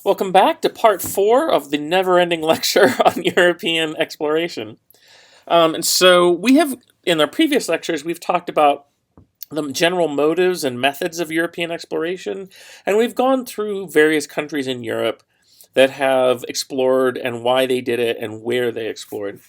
Welcome back to part 4 of the never-ending lecture on European exploration. In our previous lectures, we've talked about the general motives and methods of European exploration, and we've gone through various countries in Europe that have explored and why they did it and where they explored.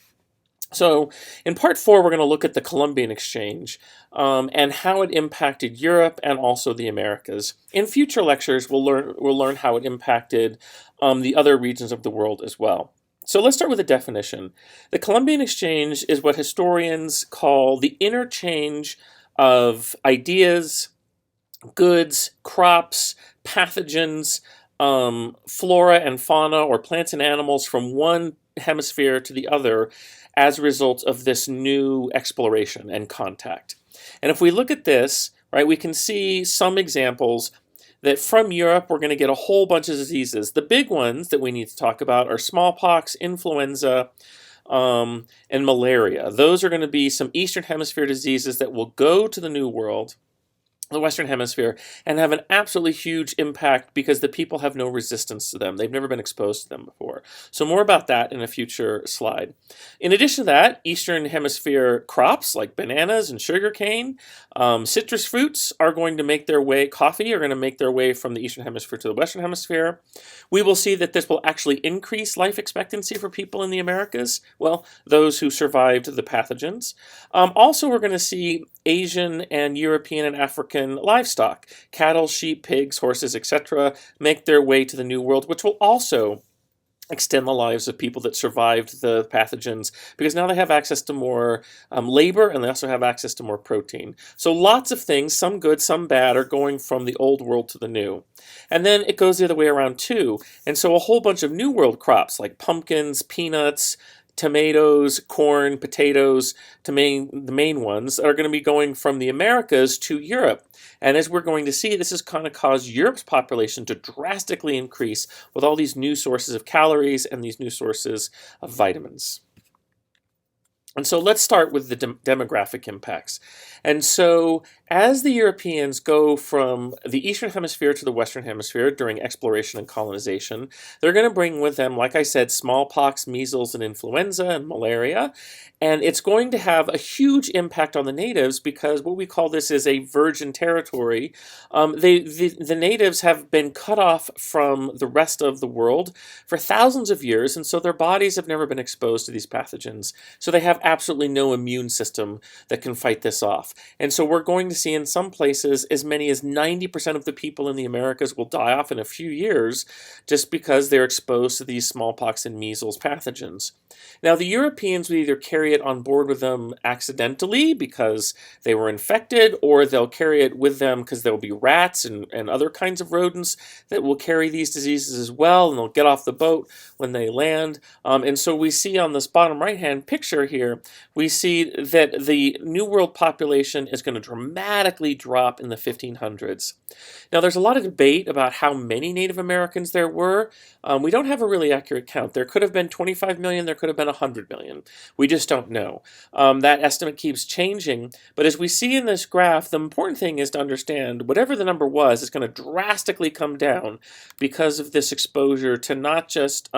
So in part 4, we're going to look at the Columbian Exchange and how it impacted Europe and also the Americas. In future lectures, we'll learn how it impacted the other regions of the world as well. So let's start with a definition. The Columbian Exchange is what historians call the interchange of ideas, goods, crops, pathogens, flora and fauna, or plants and animals from one hemisphere to the other as a result of this new exploration and contact. And if we look at this, right, we can see some examples that from Europe we're going to get a whole bunch of diseases. The big ones that we need to talk about are smallpox, influenza, and malaria. Those are going to be some Eastern Hemisphere diseases that will go to the New World, the Western Hemisphere, and have an absolutely huge impact because the people have no resistance to them. They've never been exposed to them before. So more about that in a future slide. In addition to that, Eastern Hemisphere crops like bananas and sugarcane, citrus fruits are going to make their way, coffee are going to make their way from the Eastern Hemisphere to the Western Hemisphere. We will see that this will actually increase life expectancy for people in the Americas, well, those who survived the pathogens. Also, we're going to see Asian and European and African livestock, cattle, sheep, pigs, horses, etc., make their way to the New World, which will also extend the lives of people that survived the pathogens because now they have access to more labor and they also have access to more protein. So lots of things, some good, some bad, are going from the old world to the new. And then it goes the other way around too. And so a whole bunch of New World crops like pumpkins, peanuts, tomatoes, corn, potatoes, the main ones, are going to be going from the Americas to Europe. And as we're going to see, this is going to cause Europe's population to drastically increase with all these new sources of calories and these new sources of vitamins. And so let's start with the demographic impacts. And so as the Europeans go from the Eastern Hemisphere to the Western Hemisphere during exploration and colonization, they're going to bring with them, like I said, smallpox, measles, and influenza, and malaria. And it's going to have a huge impact on the natives because what we call this is a virgin territory. The natives have been cut off from the rest of the world for thousands of years, and so their bodies have never been exposed to these pathogens. So they have absolutely no immune system that can fight this off. And so we're going to see in some places as many as 90% of the people in the Americas will die off in a few years just because they're exposed to these smallpox and measles pathogens. Now, the Europeans would either carry it on board with them accidentally because they were infected, or they'll carry it with them because there will be rats and other kinds of rodents that will carry these diseases as well, and they'll get off the boat when they land. And so we see on this bottom right-hand picture here, we see that the New World population is going to dramatically drop in the 1500s. Now, there's a lot of debate about how many Native Americans there were. We don't have a really accurate count. There could have been 25 million, there could have been 100 million. We just don't know. That estimate keeps changing, but as we see in this graph, the important thing is to understand whatever the number was, it's going to drastically come down because of this exposure to not just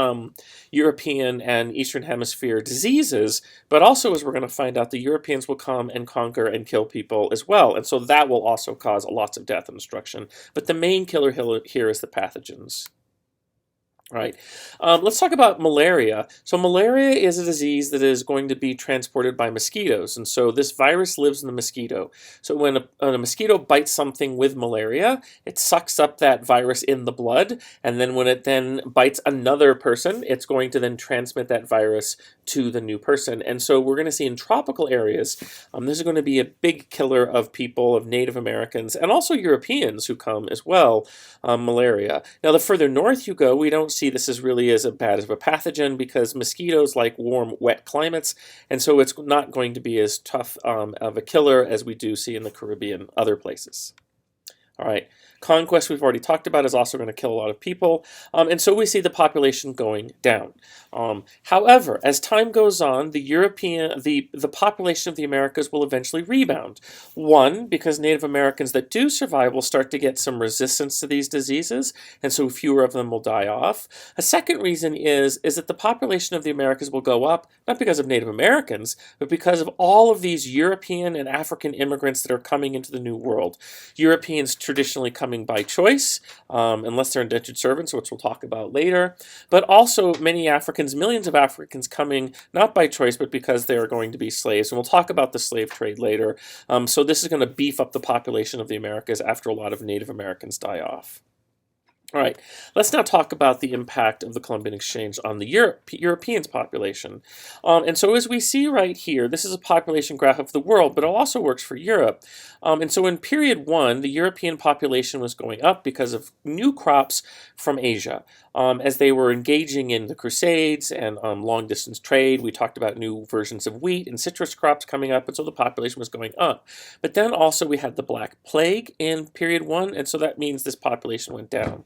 European and Eastern Hemisphere diseases, but also, as we're going to find out, the Europeans will come and conquer and kill people as well, and so that will also cause lots of death and destruction. But the main killer here is the pathogens. All right, let's talk about malaria. So malaria is a disease that is going to be transported by mosquitoes, and so this virus lives in the mosquito. So when a mosquito bites something with malaria, it sucks up that virus in the blood, and then when it then bites another person, it's going to then transmit that virus to the new person. And so we're going to see in tropical areas, this is going to be a big killer of people, of Native Americans, and also Europeans who come as well, malaria. Now, the further north you go, we don't see this as really as bad of a pathogen because mosquitoes like warm, wet climates, and so it's not going to be as tough of a killer as we do see in the Caribbean, other places. All right, Conquest, we've already talked about, is also going to kill a lot of people. And so we see the population going down. However, as time goes on, the population of the Americas will eventually rebound. One, because Native Americans that do survive will start to get some resistance to these diseases, and so fewer of them will die off. A second reason is that the population of the Americas will go up, not because of Native Americans, but because of all of these European and African immigrants that are coming into the New World. Europeans traditionally coming by choice, unless they're indentured servants, which we'll talk about later, but also many Africans, millions of Africans coming not by choice, but because they are going to be slaves. And we'll talk about the slave trade later. So this is going to beef up the population of the Americas after a lot of Native Americans die off. All right, let's now talk about the impact of the Columbian Exchange on the Europeans' population. And so as we see right here, this is a population graph of the world, but it also works for Europe. And so in period 1, the European population was going up because of new crops from Asia. As they were engaging in the Crusades and long-distance trade, we talked about new versions of wheat and citrus crops coming up, and so the population was going up. But then also we had the Black Plague in period 1, and so that means this population went down.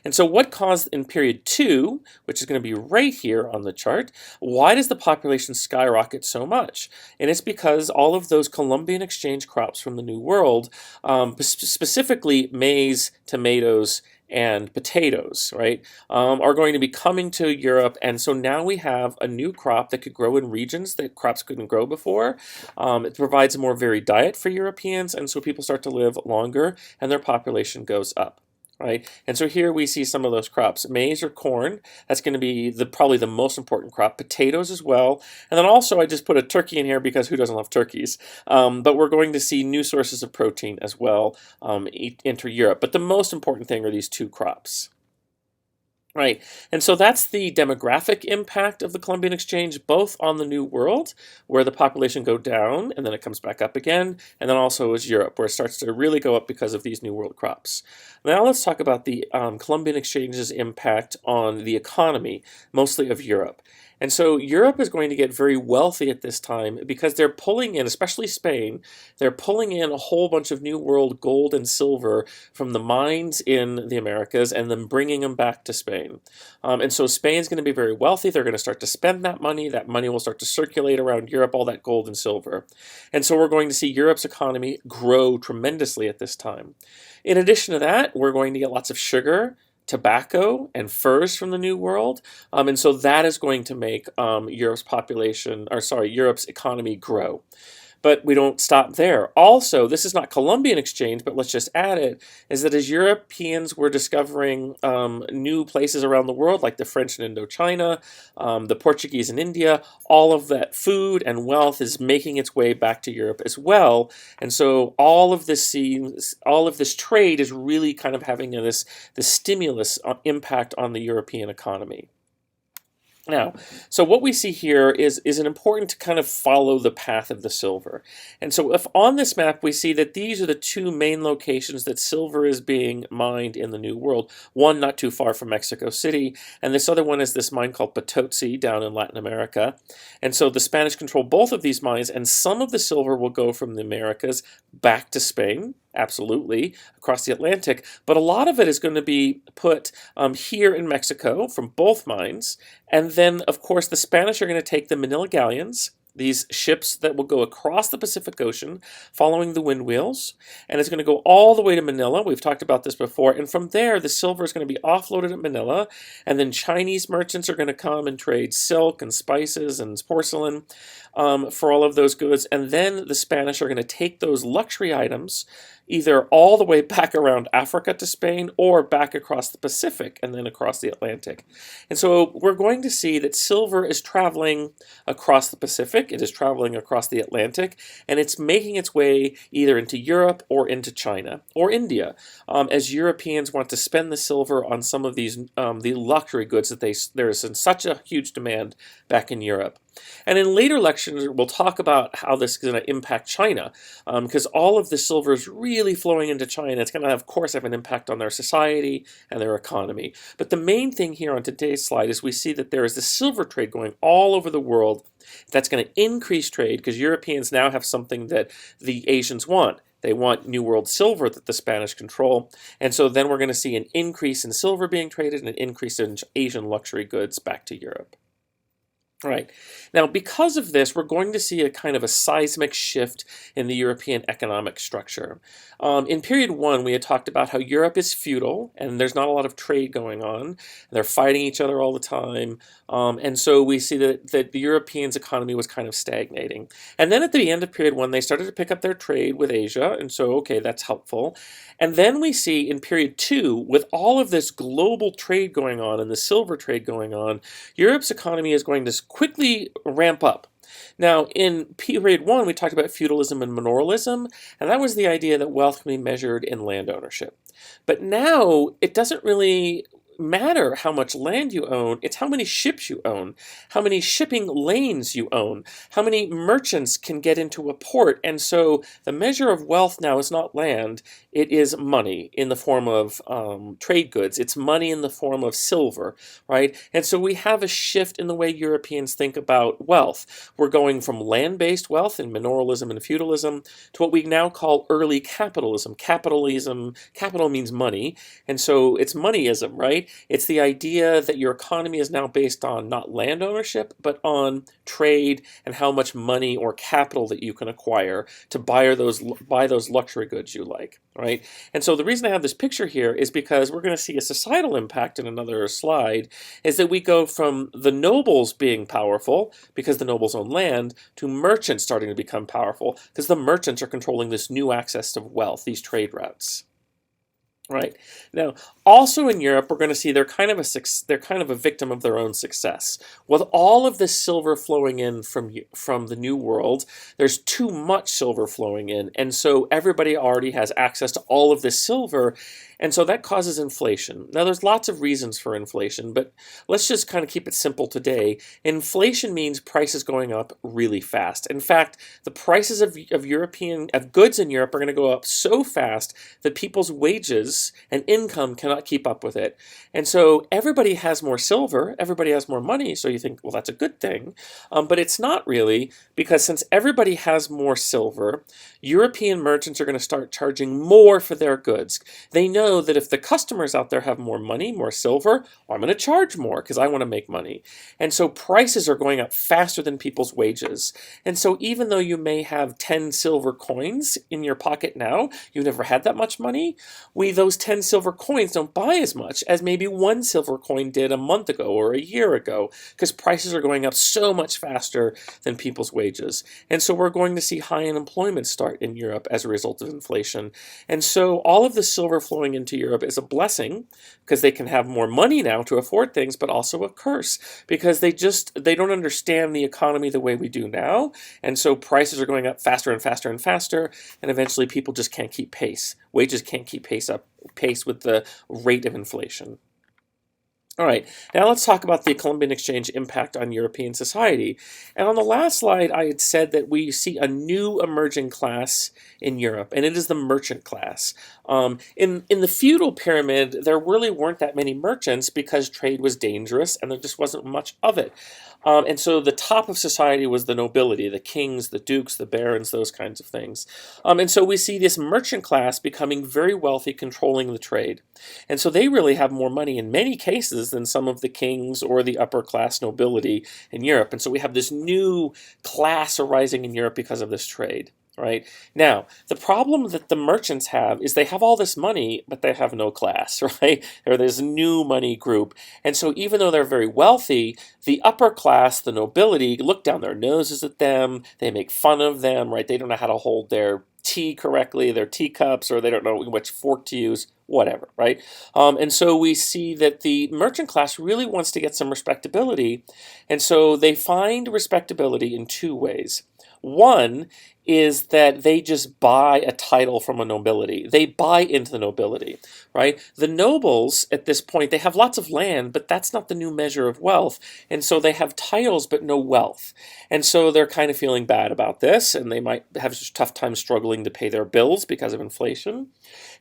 And so what caused in period 2, which is going to be right here on the chart, why does the population skyrocket so much? And it's because all of those Columbian Exchange crops from the New World, specifically maize, tomatoes, and potatoes, right, are going to be coming to Europe. And so now we have a new crop that could grow in regions that crops couldn't grow before. It provides a more varied diet for Europeans, and so people start to live longer and their population goes up. Right, and so here we see some of those crops. Maize or corn, that's going to be probably the most important crop. Potatoes as well. And then also I just put a turkey in here because who doesn't love turkeys? But we're going to see new sources of protein as well enter Europe. But the most important thing are these two crops. Right, and so that's the demographic impact of the Columbian Exchange, both on the New World, where the population go down, and then it comes back up again, and then also is Europe, where it starts to really go up because of these New World crops. Now let's talk about the Columbian Exchange's impact on the economy, mostly of Europe. And so Europe is going to get very wealthy at this time because they're pulling in, especially Spain, they're pulling in a whole bunch of New World gold and silver from the mines in the Americas and then bringing them back to Spain. And so Spain's going to be very wealthy. They're going to start to spend that money. That money will start to circulate around Europe, all that gold and silver. And so we're going to see Europe's economy grow tremendously at this time. In addition to that, we're going to get lots of sugar, tobacco, and furs from the New World, and so that is going to make Europe's economy grow. But we don't stop there. Also, this is not Columbian Exchange, but let's just add it, is that as Europeans were discovering new places around the world, like the French in Indochina, the Portuguese in India, all of that food and wealth is making its way back to Europe as well. And so all of this trade is really kind of having this stimulus impact on the European economy. Now, so what we see here is an important to kind of follow the path of the silver. And so if on this map we see that these are the two main locations that silver is being mined in the New World, one not too far from Mexico City, and this other one is this mine called Potosi down in Latin America. And so the Spanish control both of these mines, and some of the silver will go from the Americas back to Spain, absolutely, across the Atlantic, but a lot of it is going to be put here in Mexico from both mines, and then, of course, the Spanish are going to take the Manila galleons, these ships that will go across the Pacific Ocean following the wind wheels, and it's going to go all the way to Manila. We've talked about this before, and from there the silver is going to be offloaded at Manila, and then Chinese merchants are going to come and trade silk and spices and porcelain for all of those goods, and then the Spanish are going to take those luxury items either all the way back around Africa to Spain or back across the Pacific and then across the Atlantic. And so we're going to see that silver is traveling across the Pacific, it is traveling across the Atlantic, and it's making its way either into Europe or into China or India, as Europeans want to spend the silver on some of these the luxury goods that there is in such a huge demand back in Europe. And in later lectures, we'll talk about how this is going to impact China, because all of the silver is really flowing into China. It's going to, of course, have an impact on their society and their economy. But the main thing here on today's slide is we see that there is this silver trade going all over the world. That's going to increase trade because Europeans now have something that the Asians want. They want New World silver that the Spanish control. And so then we're going to see an increase in silver being traded and an increase in Asian luxury goods back to Europe. All right. Now, because of this, we're going to see a kind of a seismic shift in the European economic structure. In period one, we had talked about how Europe is feudal and there's not a lot of trade going on. They're fighting each other all the time. And so we see that the Europeans' economy was kind of stagnating. And then at the end of period one, they started to pick up their trade with Asia. And so, okay, that's helpful. And then we see in period two, with all of this global trade going on and the silver trade going on, Europe's economy is going to quickly ramp up. Now, in period one, we talked about feudalism and manorialism, and that was the idea that wealth can be measured in land ownership. But now, it doesn't really matter how much land you own, it's how many ships you own, how many shipping lanes you own, how many merchants can get into a port. And so the measure of wealth now is not land, it is money in the form of trade goods. It's money in the form of silver, right? And so we have a shift in the way Europeans think about wealth. We're going from land-based wealth in manorialism and feudalism to what we now call early capitalism. Capital means money, and so it's moneyism, right? It's the idea that your economy is now based on not land ownership, but on trade and how much money or capital that you can acquire to buy those luxury goods you like, right? And so the reason I have this picture here is because we're going to see a societal impact in another slide, is that we go from the nobles being powerful because the nobles own land to merchants starting to become powerful because the merchants are controlling this new access to wealth, these trade routes. Right. Now, also in Europe, we're going to see they're kind of a victim of their own success. With all of this silver flowing in from the New World, there's too much silver flowing in, and so everybody already has access to all of this silver, and so that causes inflation. Now, there's lots of reasons for inflation, but let's just kind of keep it simple today. Inflation means prices going up really fast. In fact, the prices of goods in Europe are going to go up so fast that people's wages and income cannot keep up with it. And so everybody has more silver, everybody has more money, so you think, well, that's a good thing. But it's not really, because since everybody has more silver, European merchants are going to start charging more for their goods. They know that if the customers out there have more money, more silver, well, I'm going to charge more because I want to make money. And so prices are going up faster than people's wages. And so even though you may have 10 silver coins in your pocket now, you've never had that much money, those 10 silver coins don't buy as much as maybe one silver coin did a month ago or a year ago, because prices are going up so much faster than people's wages. And so we're going to see high unemployment start in Europe as a result of inflation. And so all of the silver flowing into Europe is a blessing because they can have more money now to afford things, but also a curse because they don't understand the economy the way we do now. And so prices are going up faster and faster and faster, and eventually people just can't keep pace. Wages can't keep pace with the rate of inflation. All right, now let's talk about the Columbian Exchange impact on European society. And on the last slide, I had said that we see a new emerging class in Europe, and it is the merchant class. In the feudal pyramid, there really weren't that many merchants because trade was dangerous and there just wasn't much of it. And so the top of society was the nobility, the kings, the dukes, the barons, those kinds of things. And so we see this merchant class becoming very wealthy, controlling the trade. And so they really have more money in many cases than some of the kings or the upper class nobility in Europe. And so we have this new class arising in Europe because of this trade. Right? Now, the problem that the merchants have is they have all this money, but they have no class, right? Or this new money group. And so even though they're very wealthy, the upper class, the nobility, look down their noses at them, they make fun of them, right? They don't know how to hold their tea correctly, their teacups, or they don't know which fork to use, whatever, right? And so we see that the merchant class really wants to get some respectability, and so they find respectability in two ways. One is that they just buy a title from a nobility. They buy into the nobility, right? The nobles, at this point, they have lots of land, but that's not the new measure of wealth. And so they have titles, but no wealth. And so they're kind of feeling bad about this, and they might have a tough time struggling to pay their bills because of inflation.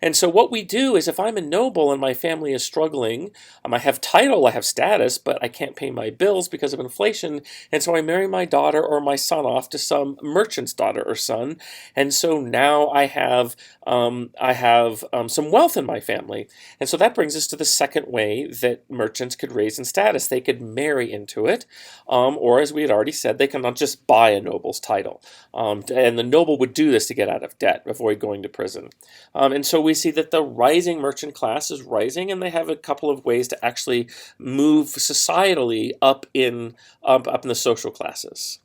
And so what we do is if I'm a noble and my family is struggling, I have title, I have status, but I can't pay my bills because of inflation, and so I marry my daughter or my son off to some merchant's daughter or son, and so now I have some wealth in my family. And so that brings us to the second way that merchants could raise in status. They could marry into it, or as we had already said, they cannot just buy a noble's title. And the noble would do this to get out of debt, avoid going to prison. And so we see that the rising merchant class is rising, and they have a couple of ways to actually move societally up in the social classes.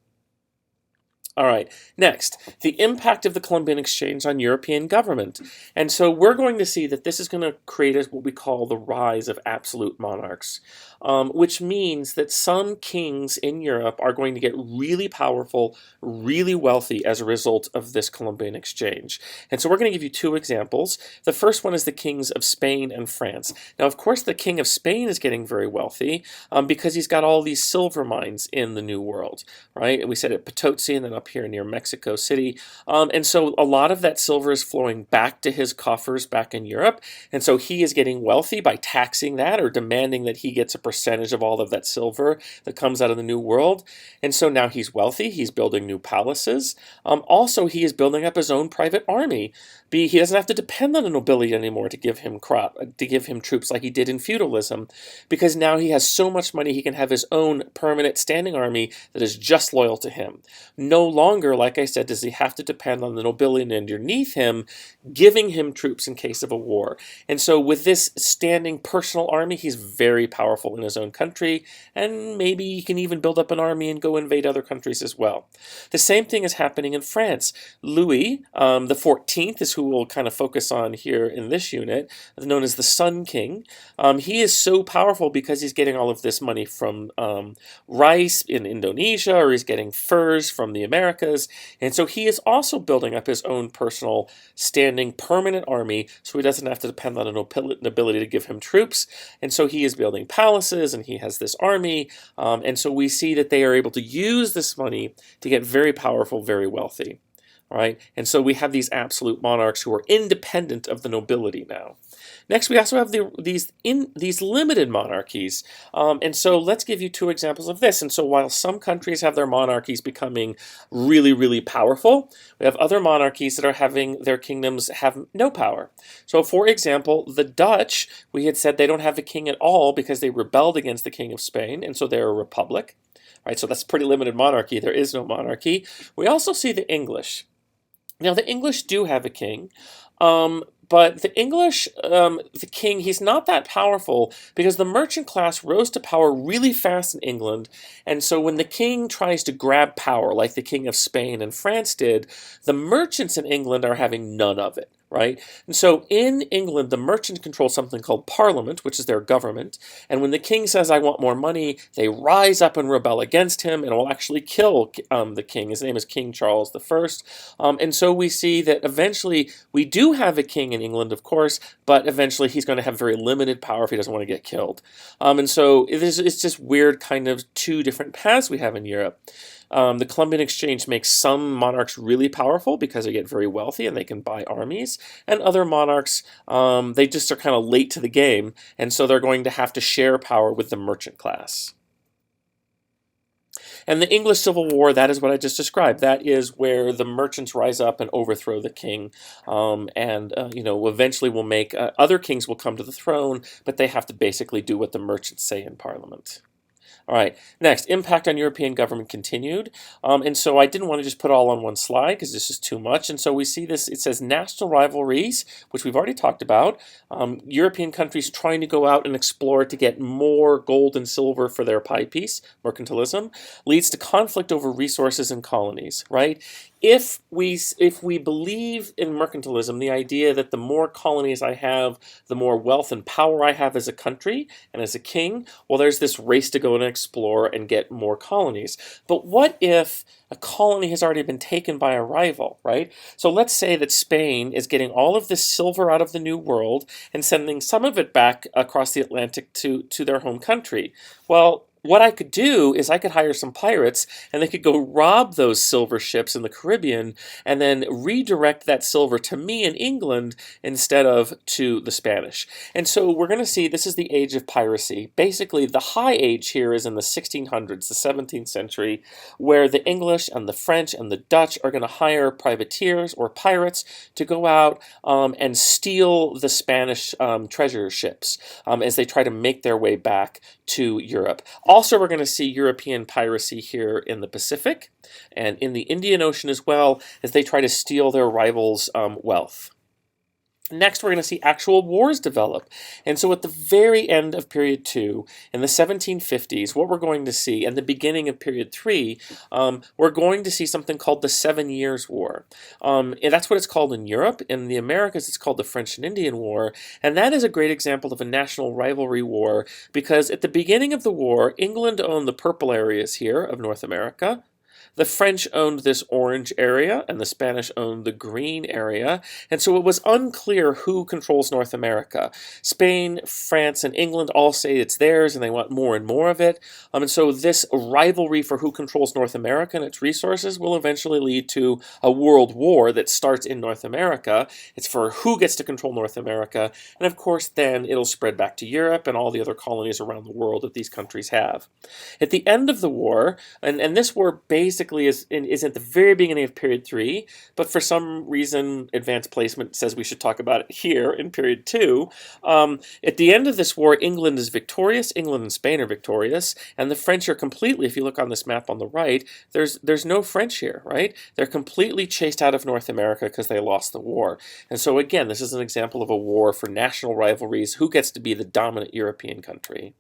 All right, next, the impact of the Columbian Exchange on European government. And so we're going to see that this is going to create what we call the rise of absolute monarchs, which means that some kings in Europe are going to get really powerful, really wealthy as a result of this Columbian Exchange. And so we're going to give you two examples. The first one is the kings of Spain and France. Now, of course, the king of Spain is getting very wealthy because he's got all these silver mines in the New World, right? And we said at Potosi and then up here near Mexico City. And so a lot of that silver is flowing back to his coffers back in Europe. And so he is getting wealthy by taxing that or demanding that he gets a percentage of all of that silver that comes out of the New World. And so now he's wealthy. He's building new palaces. Also, he is building up his own private army. He doesn't have to depend on the nobility anymore to give him troops like he did in feudalism, because now he has so much money he can have his own permanent standing army that is just loyal to him. No longer, like I said, does he have to depend on the nobility underneath him giving him troops in case of a war. And so with this standing personal army, he's very powerful in his own country, and maybe he can even build up an army and go invade other countries as well. The same thing is happening in France. Louis the 14th is who we'll kind of focus on here in this unit, known as the Sun King. He is so powerful because he's getting all of this money from rice in Indonesia, or he's getting furs from the Americas, and so he is also building up his own personal standing permanent army, so he doesn't have to depend on a nobility to give him troops. And so he is building palaces, and he has this army, and so we see that they are able to use this money to get very powerful, very wealthy. All right, and so we have these absolute monarchs who are independent of the nobility now. Next, we also have these limited monarchies, and so let's give you two examples of this. And so while some countries have their monarchies becoming really, really powerful, we have other monarchies that are having their kingdoms have no power. So for example, the Dutch, we had said they don't have a king at all because they rebelled against the king of Spain, and so they're a republic. All right, so that's pretty limited monarchy. There is no monarchy. We also see the English. Now, the English do have a king, but the English, the king, he's not that powerful because the merchant class rose to power really fast in England. And so when the king tries to grab power, like the king of Spain and France did, the merchants in England are having none of it. Right? And so in England, the merchants control something called Parliament, which is their government. And when the king says, I want more money, they rise up and rebel against him and will actually kill the king. His name is King Charles I. And so we see that eventually we do have a king in England, of course, but eventually he's going to have very limited power if he doesn't want to get killed. And so it's just weird kind of two different paths we have in Europe. The Columbian Exchange makes some monarchs really powerful because they get very wealthy and they can buy armies, and other monarchs, they just are kind of late to the game, and so they're going to have to share power with the merchant class. And the English Civil War, that is what I just described. That is where the merchants rise up and overthrow the king, and eventually will make other kings will come to the throne, but they have to basically do what the merchants say in Parliament. All right, next, impact on European government continued. And so I didn't want to just put it all on one slide because this is too much. And so we see this, it says national rivalries, which we've already talked about. European countries trying to go out and explore to get more gold and silver for their pie piece, mercantilism, leads to conflict over resources and colonies, right? If we believe in mercantilism, the idea that the more colonies I have, the more wealth and power I have as a country and as a king, well, there's this race to go and explore and get more colonies. But what if a colony has already been taken by a rival, right? So let's say that Spain is getting all of this silver out of the New World and sending some of it back across the Atlantic to their home country. Well, what I could do is I could hire some pirates and they could go rob those silver ships in the Caribbean and then redirect that silver to me in England instead of to the Spanish. And so we're going to see this is the age of piracy. Basically, the high age here is in the 1600s, the 17th century, where the English and the French and the Dutch are going to hire privateers or pirates to go out and steal the Spanish treasure ships as they try to make their way back to Europe. Also, we're going to see European piracy here in the Pacific and in the Indian Ocean as well as they try to steal their rivals' wealth. Next, we're going to see actual wars develop. And so at the very end of period 2, in the 1750s, what we're going to see, and the beginning of period 3, we're going to see something called the 7 Years' War. And that's what it's called in Europe. In the Americas, it's called the French and Indian War. And that is a great example of a national rivalry war because at the beginning of the war, England owned the purple areas here of North America. The French owned this orange area, and the Spanish owned the green area, and so it was unclear who controls North America. Spain, France, and England all say it's theirs, and they want more and more of it. And so this rivalry for who controls North America and its resources will eventually lead to a world war that starts in North America. It's for who gets to control North America, and of course then it'll spread back to Europe and all the other colonies around the world that these countries have. At the end of the war, and this war basically is at the very beginning of period 3, but for some reason advanced placement says we should talk about it here in period 2. At the end of this war, England is victorious, England and Spain are victorious, and the French are completely, if you look on this map on the right, there's no French here, right? They're completely chased out of North America because they lost the war. And so again, this is an example of a war for national rivalries, who gets to be the dominant European country.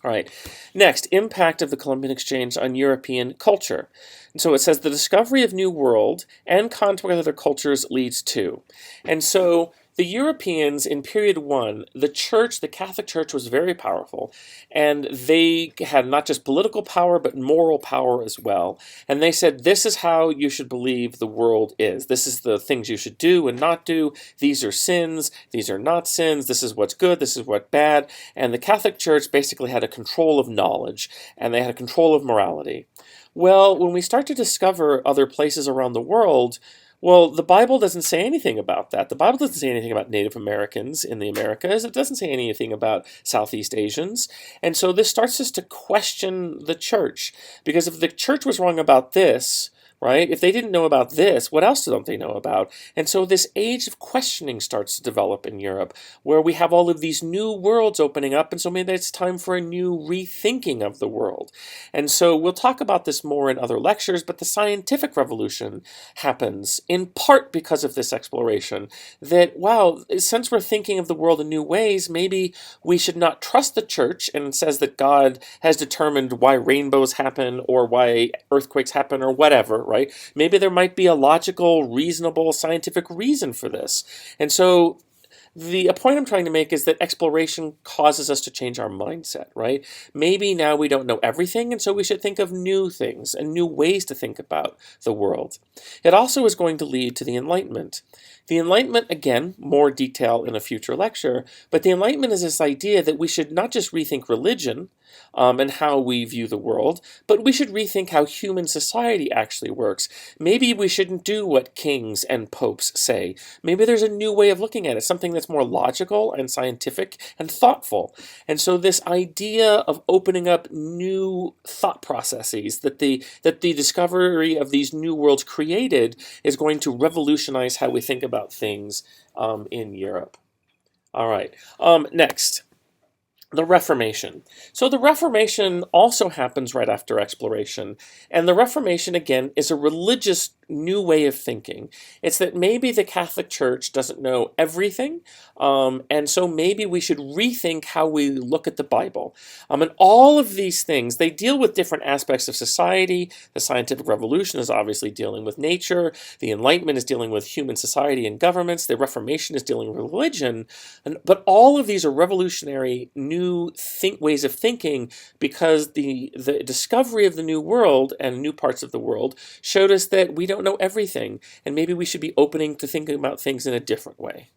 All right, next, impact of the Columbian Exchange on European culture. And so it says the discovery of new world and contact with other cultures leads to. And so the Europeans in period 1, the church, the Catholic Church was very powerful, and they had not just political power, but moral power as well. And they said, this is how you should believe the world is. This is the things you should do and not do. These are sins. These are not sins. This is what's good. This is what's bad. And the Catholic Church basically had a control of knowledge, and they had a control of morality. Well, when we start to discover other places around the world, well, the Bible doesn't say anything about that. The Bible doesn't say anything about Native Americans in the Americas. It doesn't say anything about Southeast Asians. And so this starts us to question the church. Because if the church was wrong about this, right? If they didn't know about this, what else don't they know about? And so this age of questioning starts to develop in Europe, where we have all of these new worlds opening up, and so maybe it's time for a new rethinking of the world. And so we'll talk about this more in other lectures, but the scientific revolution happens in part because of this exploration, that, wow, since we're thinking of the world in new ways, maybe we should not trust the church, and it says that God has determined why rainbows happen, or why earthquakes happen, or whatever, right? Maybe there might be a logical, reasonable, scientific reason for this. And so the point I'm trying to make is that exploration causes us to change our mindset, right? Maybe now we don't know everything, and so we should think of new things and new ways to think about the world. It also is going to lead to the Enlightenment. The Enlightenment, again, more detail in a future lecture, but the Enlightenment is this idea that we should not just rethink religion and how we view the world, but we should rethink how human society actually works. Maybe we shouldn't do what kings and popes say. Maybe there's a new way of looking at it, something that's more logical and scientific and thoughtful. And so this idea of opening up new thought processes that the discovery of these new worlds created is going to revolutionize how we think about things in Europe. All right, next. The Reformation. So the Reformation also happens right after exploration. And the Reformation, again, is a religious new way of thinking. It's that maybe the Catholic Church doesn't know everything, and so maybe we should rethink how we look at the Bible. And all of these things, they deal with different aspects of society. The scientific revolution is obviously dealing with nature. The Enlightenment is dealing with human society and governments. The Reformation is dealing with religion. But all of these are revolutionary new ways of thinking because the discovery of the new world and new parts of the world showed us that we don't know everything, and maybe we should be opening to thinking about things in a different way.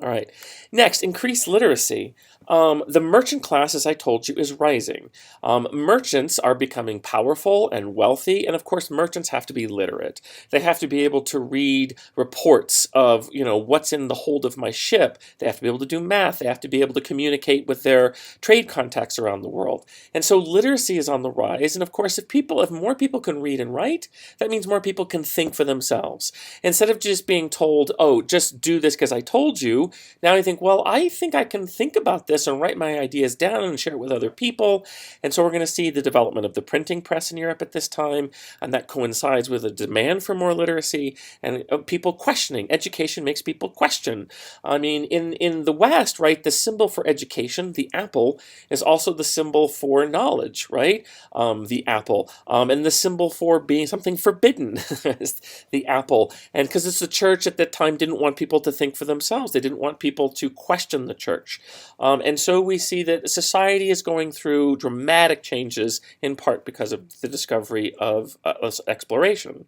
All right. Next, increased literacy. The merchant class, as I told you, is rising. Merchants are becoming powerful and wealthy, and of course, merchants have to be literate. They have to be able to read reports of, what's in the hold of my ship. They have to be able to do math. They have to be able to communicate with their trade contacts around the world. And so literacy is on the rise. And of course, if more people can read and write, that means more people can think for themselves. Instead of just being told, oh, just do this because I told you, now I think, well, I think I can think about this and write my ideas down and share it with other people. And so we're going to see the development of the printing press in Europe at this time, and that coincides with a demand for more literacy and people questioning. Education makes people question. I mean, in the West, right, the symbol for education, the apple, is also the symbol for knowledge, right? The apple. And the symbol for being something forbidden is the apple. And because it's the church at that time didn't want people to think for themselves. They didn't want people to question the church. And so we see that society is going through dramatic changes, in part because of the discovery of exploration.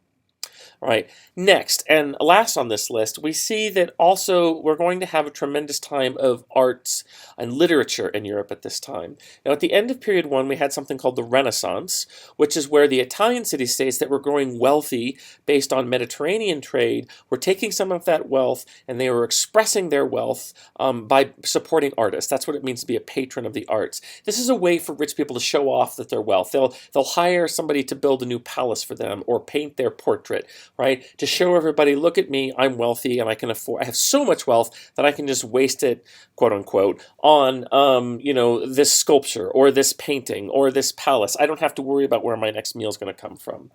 All right, next and last on this list, we see that also we're going to have a tremendous time of arts and literature in Europe at this time. Now, at the end of period one, we had something called the Renaissance, which is where the Italian city-states that were growing wealthy based on Mediterranean trade were taking some of that wealth and they were expressing their wealth by supporting artists. That's what it means to be a patron of the arts. This is a way for rich people to show off that their wealth. They'll hire somebody to build a new palace for them or paint their portrait, right? To show everybody, look at me, I'm wealthy and I have so much wealth that I can just waste it, quote unquote, on, this sculpture or this painting or this palace. I don't have to worry about where my next meal is going to come from.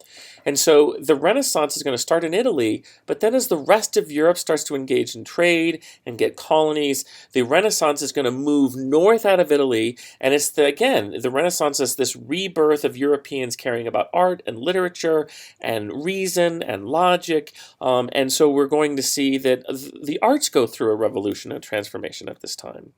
And so the Renaissance is going to start in Italy, but then as the rest of Europe starts to engage in trade and get colonies, the Renaissance is going to move north out of Italy. And it's the Renaissance is this rebirth of Europeans caring about art and literature and reason and logic. And so we're going to see that the arts go through a revolution and transformation at this time.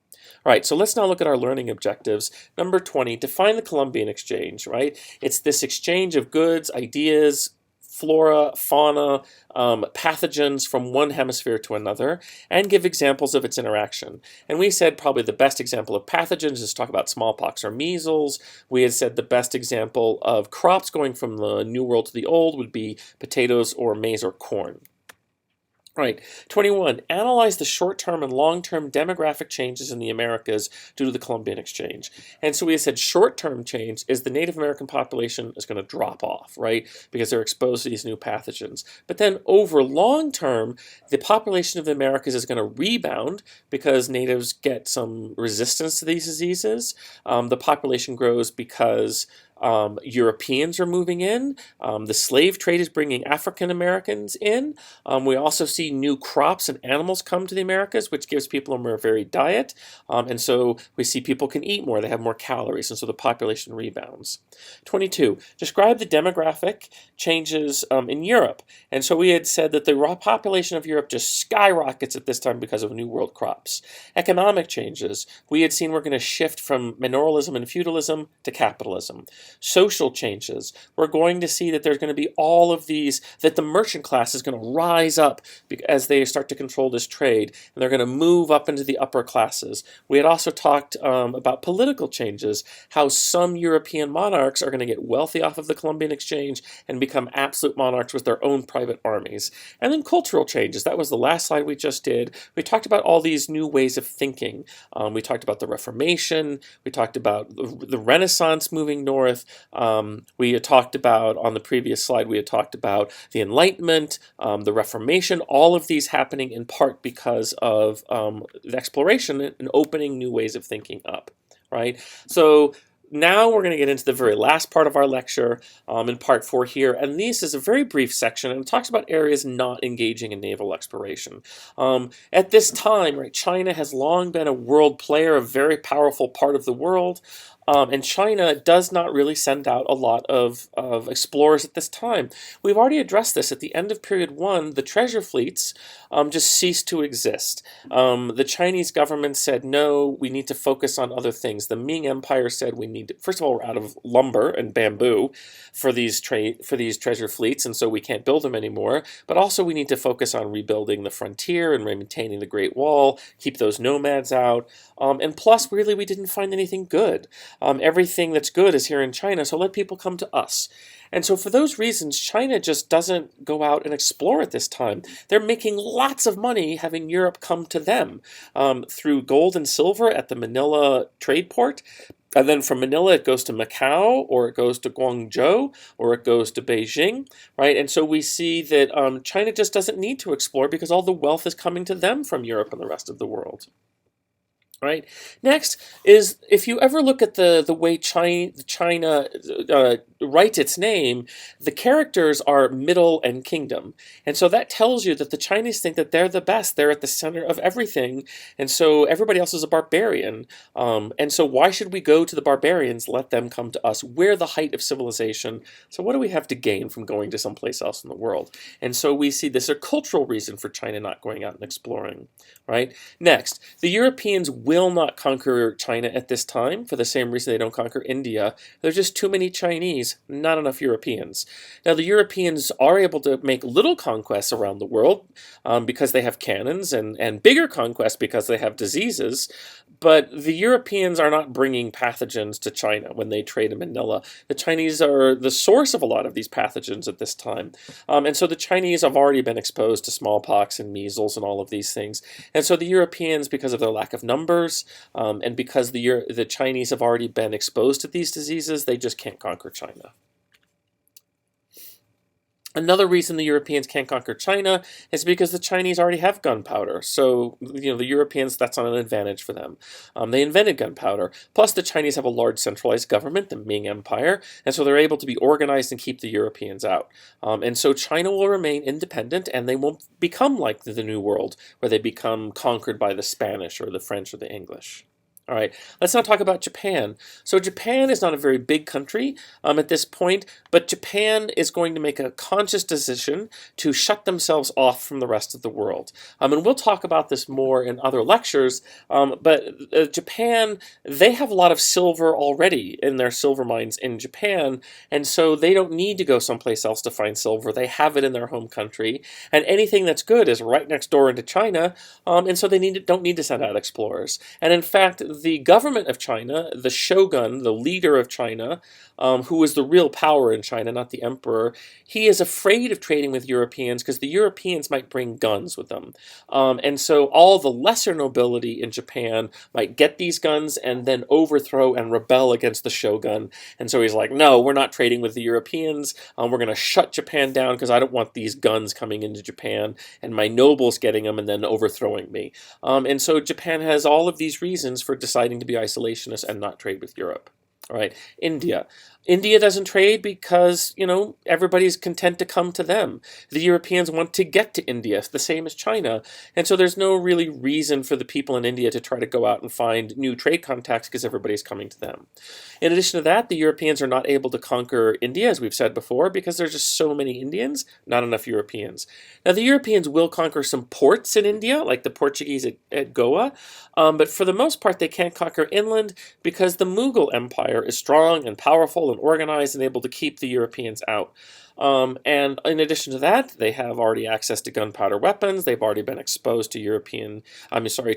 All right, so let's now look at our learning objectives. Number 20, define the Columbian Exchange, right? It's this exchange of goods, ideas, flora, fauna, pathogens from one hemisphere to another, and give examples of its interaction. And we said probably the best example of pathogens is talk about smallpox or measles. We had said the best example of crops going from the New World to the Old would be potatoes or maize or corn. Right. 21. Analyze the short-term and long-term demographic changes in the Americas due to the Columbian Exchange. And so we said short-term change is the Native American population is going to drop off, right? Because they're exposed to these new pathogens. But then over long-term, the population of the Americas is going to rebound because natives get some resistance to these diseases. The population grows because Europeans are moving in. The slave trade is bringing African Americans in. We also see new crops and animals come to the Americas, which gives people a more varied diet. And so we see people can eat more. They have more calories, and so the population rebounds. 22. Describe the demographic changes in Europe. And so we had said that the raw population of Europe just skyrockets at this time because of New World crops. Economic changes. We had seen we're going to shift from mineralism and feudalism to capitalism. Social changes. We're going to see that there's going to be all of these, that the merchant class is going to rise up as they start to control this trade, and they're going to move up into the upper classes. We had also talked about political changes, how some European monarchs are going to get wealthy off of the Columbian Exchange and become absolute monarchs with their own private armies. And then cultural changes. That was the last slide we just did. We talked about all these new ways of thinking. We talked about the Reformation. We talked about the Renaissance moving north. We had talked about, on the previous slide, we had talked about the Enlightenment, the Reformation, all of these happening in part because of the exploration and opening new ways of thinking up, right? So now we're going to get into the very last part of our lecture in part 4 here, and this is a very brief section, and it talks about areas not engaging in naval exploration. At this time, right, China has long been a world player, a very powerful part of the world. And China does not really send out a lot of explorers at this time. We've already addressed this. At the end of period 1, the treasure fleets just ceased to exist. The Chinese government said, no, we need to focus on other things. The Ming Empire said we need need, first of all, we're out of lumber and bamboo for these treasure fleets, and so we can't build them anymore. But also we need to focus on rebuilding the frontier and maintaining the Great Wall, keep those nomads out. And plus, really, we didn't find anything good. Everything that's good is here in China, so let people come to us. And so for those reasons, China just doesn't go out and explore at this time. They're making lots of money having Europe come to them through gold and silver at the Manila trade port. And then from Manila, it goes to Macau, or it goes to Guangzhou, or it goes to Beijing, right? And so we see that China just doesn't need to explore because all the wealth is coming to them from Europe and the rest of the world. Right. Next is, if you ever look at the way China writes its name, the characters are middle and kingdom. And so that tells you that the Chinese think that they're the best. They're at the center of everything. And so everybody else is a barbarian. And so why should we go to the barbarians? Let them come to us. We're the height of civilization. So what do we have to gain from going to someplace else in the world? And so we see this a cultural reason for China not going out and exploring. Right. Next, the Europeans will not conquer China at this time for the same reason they don't conquer India. There's just too many Chinese, not enough Europeans. Now, the Europeans are able to make little conquests around the world because they have cannons, and bigger conquests because they have diseases. But the Europeans are not bringing pathogens to China when they trade in Manila. The Chinese are the source of a lot of these pathogens at this time. And so the Chinese have already been exposed to smallpox and measles and all of these things. And so the Europeans, because of their lack of numbers, and because the Chinese have already been exposed to these diseases, they just can't conquer China. Another reason the Europeans can't conquer China is because the Chinese already have gunpowder. So, the Europeans, that's not an advantage for them. They invented gunpowder. Plus, the Chinese have a large centralized government, the Ming Empire, and so they're able to be organized and keep the Europeans out. And so China will remain independent, and they won't become like the New World, where they become conquered by the Spanish or the French or the English. All right, let's now talk about Japan. So Japan is not a very big country at this point, but Japan is going to make a conscious decision to shut themselves off from the rest of the world. And we'll talk about this more in other lectures, but Japan, they have a lot of silver already in their silver mines in Japan, and so they don't need to go someplace else to find silver. They have it in their home country, and anything that's good is right next door into China, and so they don't need to send out explorers. And in fact, the government of China, the shogun, the leader of China, who is the real power in China, not the emperor, he is afraid of trading with Europeans because the Europeans might bring guns with them. And so all the lesser nobility in Japan might get these guns and then overthrow and rebel against the shogun. And so he's like, no, we're not trading with the Europeans. We're going to shut Japan down because I don't want these guns coming into Japan and my nobles getting them and then overthrowing me. And so Japan has all of these reasons for deciding to be isolationist and not trade with Europe. All right, India. India doesn't trade because, everybody's content to come to them. The Europeans want to get to India, the same as China. And so there's no really reason for the people in India to try to go out and find new trade contacts because everybody's coming to them. In addition to that, the Europeans are not able to conquer India, as we've said before, because there's just so many Indians, not enough Europeans. Now, the Europeans will conquer some ports in India, like the Portuguese at Goa, but for the most part, they can't conquer inland because the Mughal Empire is strong and powerful and organized and able to keep the Europeans out. And in addition to that, they have already access to gunpowder weapons. They've already been exposed to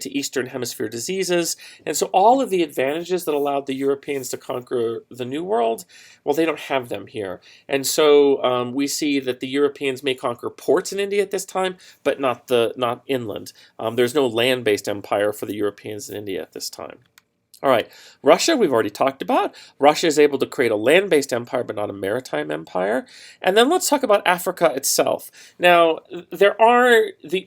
Eastern Hemisphere diseases. And so all of the advantages that allowed the Europeans to conquer the New World, well, they don't have them here. And so we see that the Europeans may conquer ports in India at this time, but not inland. There's no land-based empire for the Europeans in India at this time. All right, Russia, we've already talked about. Russia is able to create a land-based empire, but not a maritime empire. And then let's talk about Africa itself. Now, the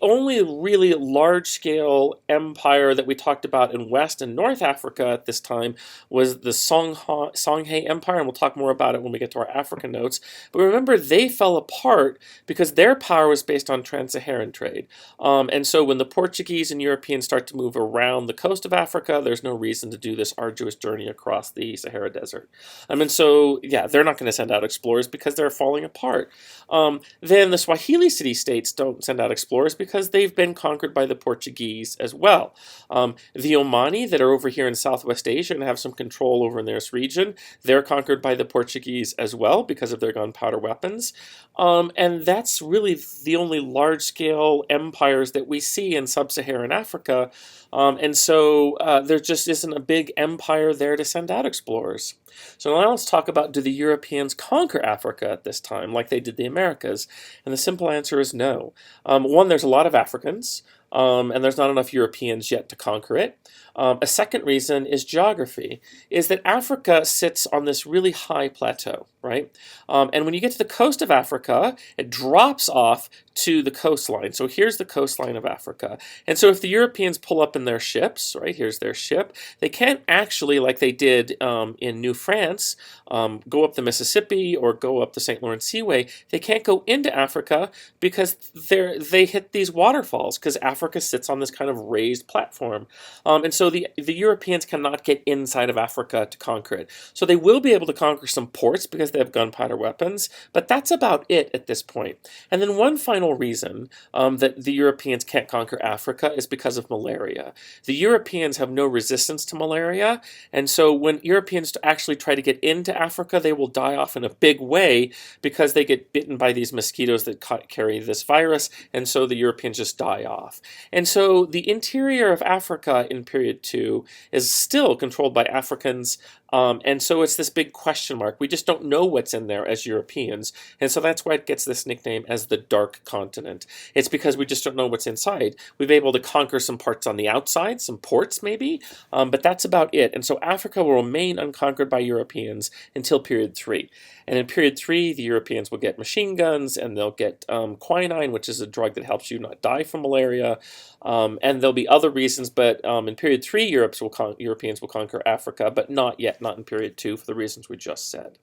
only really large-scale empire that we talked about in West and North Africa at this time was the Songhai Empire, and we'll talk more about it when we get to our African notes. But remember, they fell apart because their power was based on trans-Saharan trade. And so when the Portuguese and Europeans start to move around the coast of Africa, there's no reason to do this arduous journey across the Sahara Desert. And so, yeah, they're not going to send out explorers because they're falling apart. Then the Swahili city-states don't send out explorers because they've been conquered by the Portuguese as well. The Omani that are over here in Southwest Asia and have some control over in this region, they're conquered by the Portuguese as well because of their gunpowder weapons. And that's really the only large-scale empires that we see in sub-Saharan Africa. And so there just isn't a big empire there to send out explorers. So now let's talk about, do the Europeans conquer Africa at this time like they did the Americas? And the simple answer is no. One, there's a lot of Africans. And there's not enough Europeans yet to conquer it. A second reason is geography, is that Africa sits on this really high plateau, right? And when you get to the coast of Africa, it drops off to the coastline. So here's the coastline of Africa. And so if the Europeans pull up in their ships, right, here's their ship, they can't actually, like they did in New France, go up the Mississippi or go up the St. Lawrence Seaway. They can't go into Africa because they hit these waterfalls, because Africa sits on this kind of raised platform. And so the Europeans cannot get inside of Africa to conquer it. So they will be able to conquer some ports because they have gunpowder weapons, but that's about it at this point. And then one final reason that the Europeans can't conquer Africa is because of malaria. The Europeans have no resistance to malaria, and so when Europeans actually try to get into Africa, they will die off in a big way because they get bitten by these mosquitoes that carry this virus, and so the Europeans just die off. And so the interior of Africa in period 2 is still controlled by Africans, and so it's this big question mark. We just don't know what's in there as Europeans, and so that's why it gets this nickname as the Dark Continent. It's because we just don't know what's inside. We've been able to conquer some parts on the outside, some ports maybe, but that's about it. And so Africa will remain unconquered by Europeans until period 3. And in period 3, the Europeans will get machine guns, and they'll get quinine, which is a drug that helps you not die from malaria. And there'll be other reasons, but in period 3, Europeans will conquer Africa, but not yet, not in period 2, for the reasons we just said.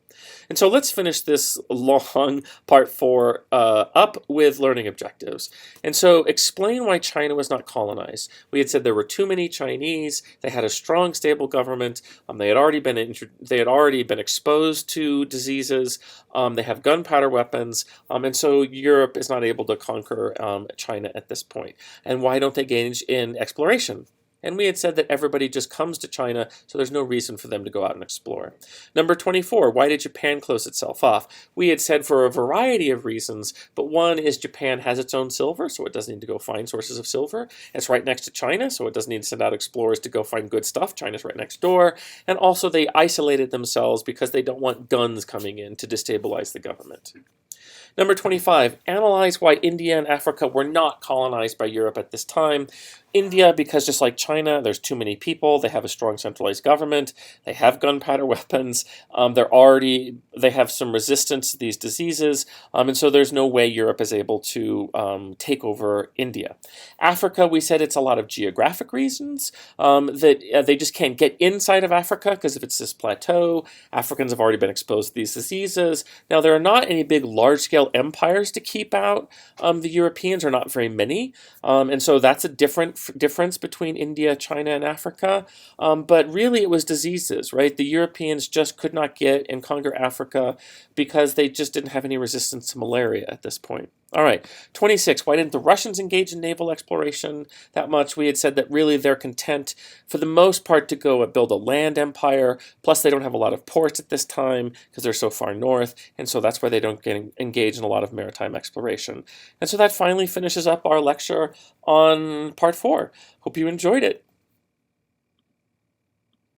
And so let's finish this long part 4 up with learning objectives. And so explain why China was not colonized. We had said there were too many Chinese. They had a strong, stable government. They had already been exposed to diseases. They have gunpowder weapons, and so Europe is not able to conquer China at this point. And why don't they engage in exploration? And we had said that everybody just comes to China, so there's no reason for them to go out and explore. Number 24, why did Japan close itself off? We had said for a variety of reasons, but one is Japan has its own silver, so it doesn't need to go find sources of silver. It's right next to China, so it doesn't need to send out explorers to go find good stuff. China's right next door. And also they isolated themselves because they don't want guns coming in to destabilize the government. Number 25, analyze why India and Africa were not colonized by Europe at this time. India, because just like China, there's too many people. They have a strong centralized government. They have gunpowder weapons. They have some resistance to these diseases, and so there's no way Europe is able to take over India. Africa, we said it's a lot of geographic reasons that they just can't get inside of Africa because if it's this plateau, Africans have already been exposed to these diseases. Now there are not any big large-scale empires to keep out the Europeans, or not very many, and so that's a difference between India, China, and Africa. But really it was diseases, right? The Europeans just could not get and conquer Africa because they just didn't have any resistance to malaria at this point. All right, 26, why didn't the Russians engage in naval exploration that much? We had said that really they're content, for the most part, to go and build a land empire, plus they don't have a lot of ports at this time because they're so far north, and so that's why they don't engage in a lot of maritime exploration. And so that finally finishes up our lecture on part 4. Hope you enjoyed it.